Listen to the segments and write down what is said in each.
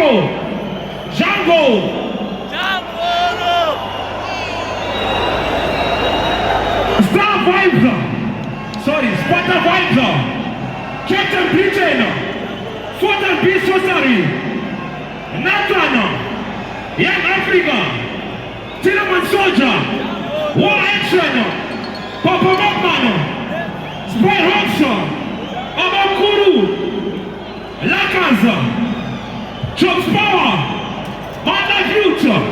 Django. Star Vibes. Sorry, Sparta Vibes. Captain Britain. Fort and Peace Society. Nathan. Young Africa. Tinaman Soldier. War Action. Papa Magman. Spy Hawkson. Amakuru. Lakaza. Chops Power. Manda Future.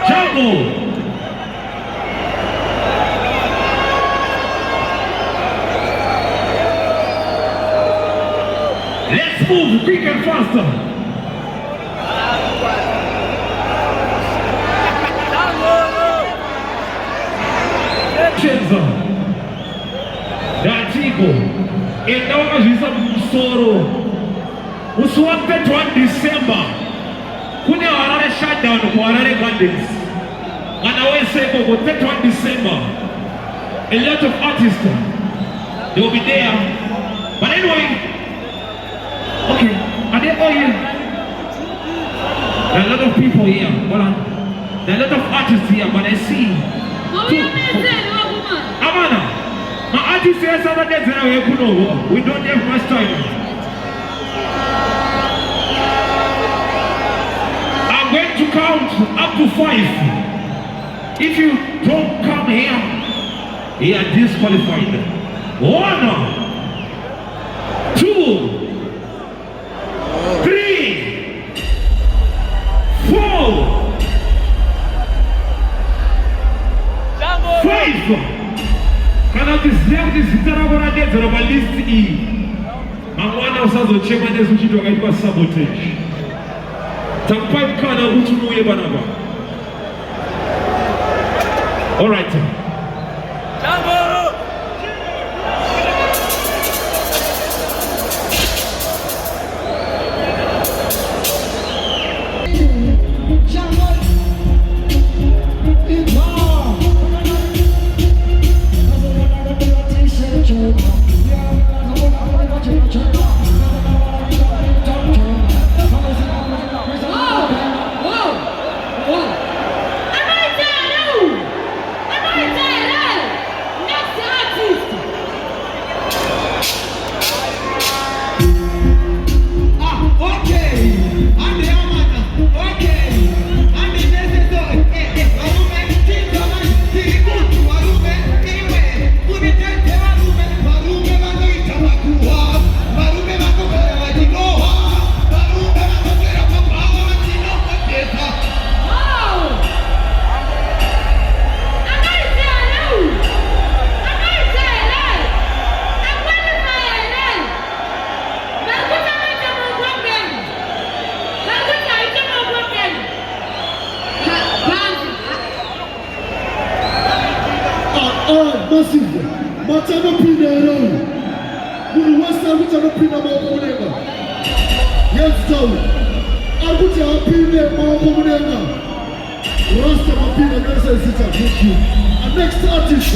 Django. Let's move quick and faster. Datigo. Então nós vimos Soro. O swap 1 December. Kune Harare shutdown for Harare Gardens. And I will say for 1 December. A lot of artists they will be there. But anyway, okay, are they all here? There are a lot of people here. Hold on. There are a lot of artists here, but I see. Amana, my artist says that we don't have much time. I'm going to count up to 5. If you don't come here, you are disqualified. 1, 2, 3, 4, 5. Kana dizer que se terá agora dentro da lista e mangwana usazochema nezo chito akaitwa sabotage. Tampai kana utumuye banaba. All right. Massive, Matano Pinero, Guru Western Matano Pinamo Monega. Yes, so I put your opinion more Monega. Rasta Mapina Nasa Zita, thank you. And next artist.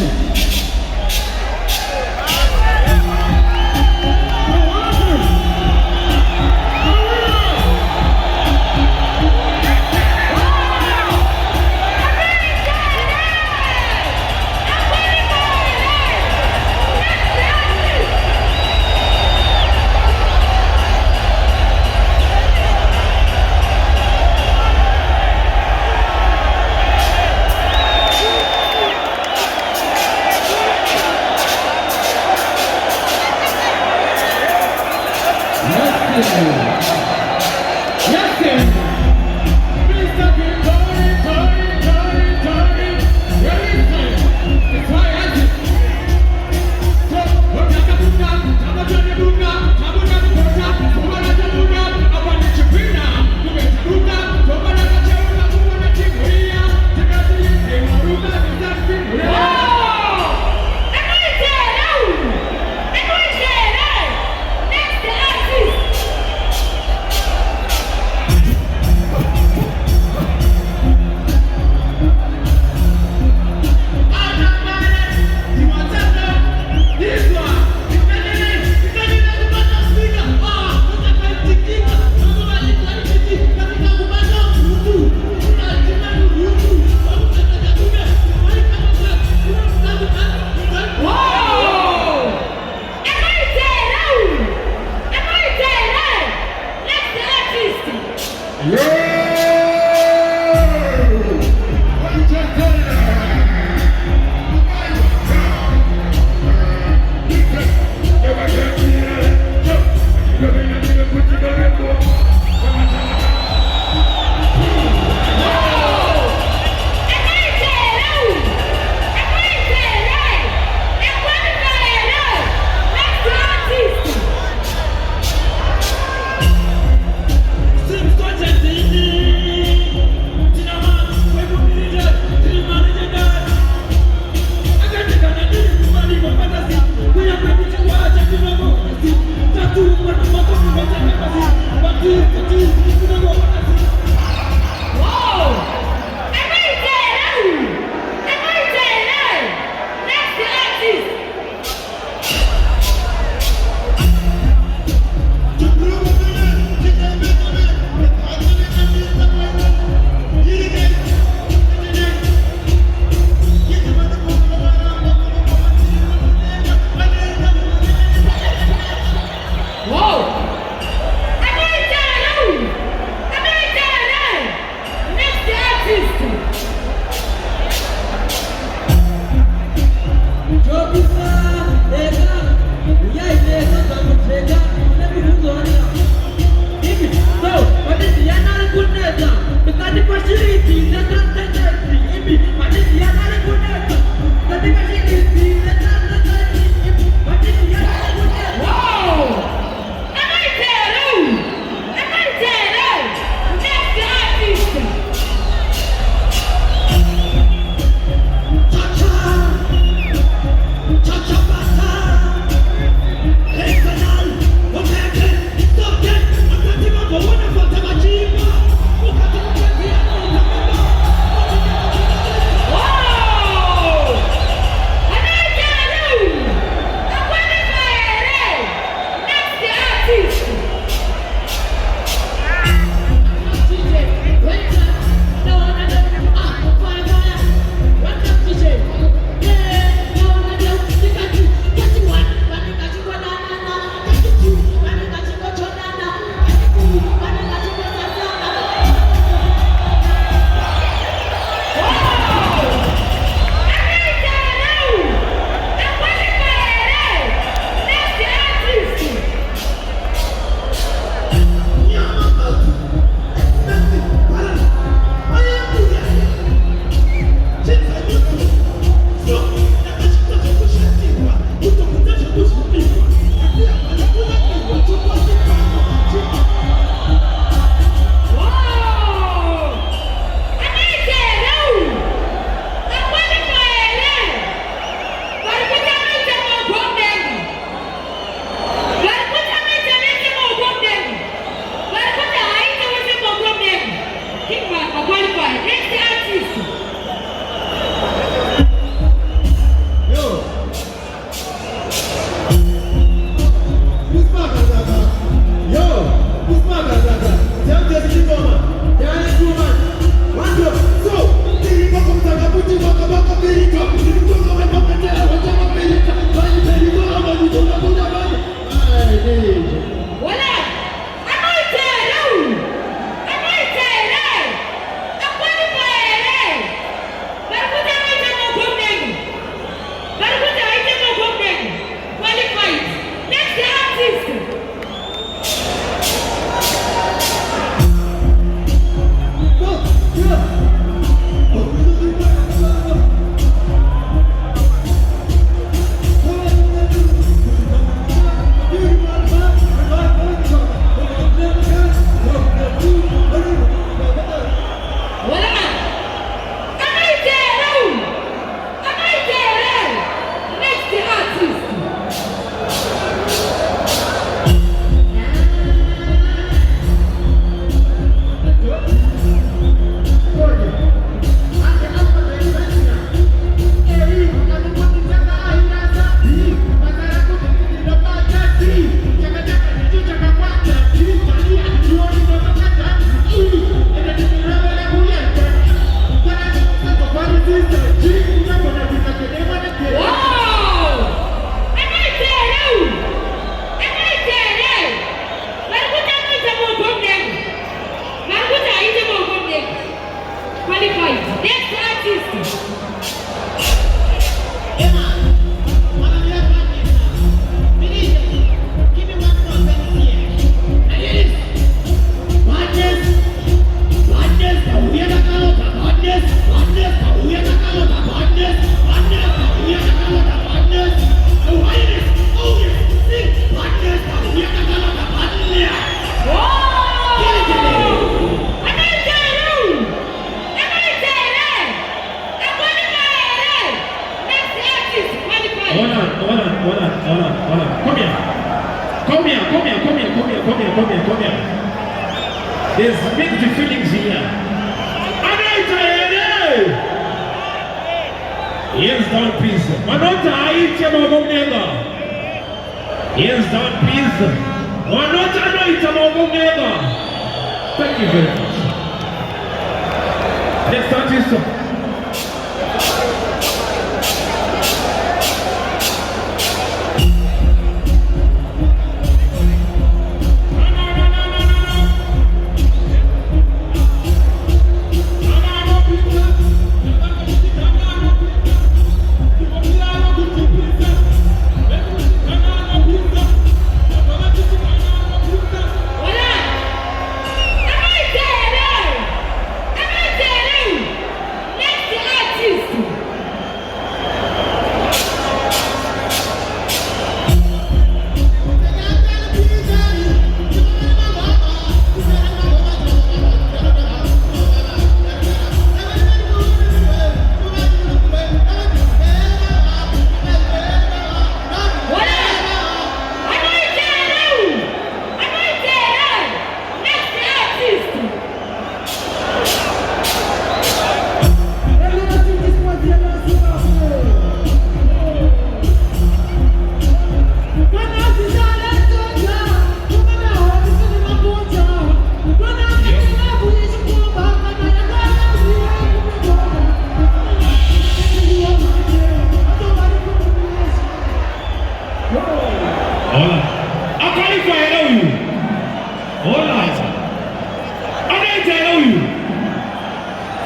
Hold on. Come here. There's mixed feelings here. Hands down, please. Manota aiche magomenga. Hands down, please. Manota aiche magomenga. Thank you very much. Let's start this song.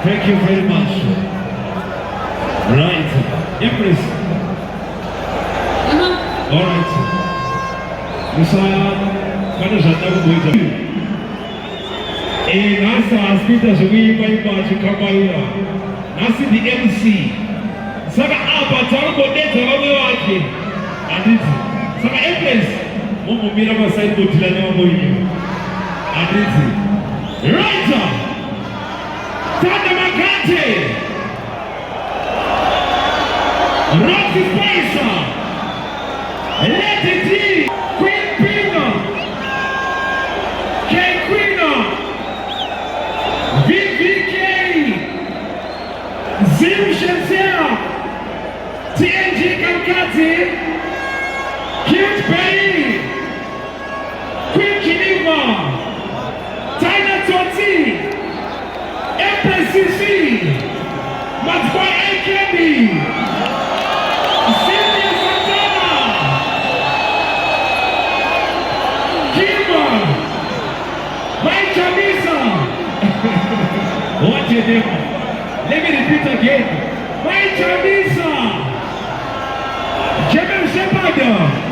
Thank you very much. Right. Empress. All right. Messiah, kana zvatava kuita. Nhasi asikuita zvekuimba chikabaira. Nhasi the MC. Saka apa takungodedza vamwe vake. Handiti. Saka Empress, mumira pasideboard nevamwe. Handiti. Right. Tanda Makate, Rocky Spicer, Lady D, Queen Pina, K Queen, VVK, Zim Shenzia, TNG Kankati, Cute Bay, Queen Kiniva, Tina Toti, MPCC, Matboy AKB, Cynthia Santana, Kima, Mike Chamisa. What's your name? Let me repeat again. Mike Chamisa, Jamel Shepard.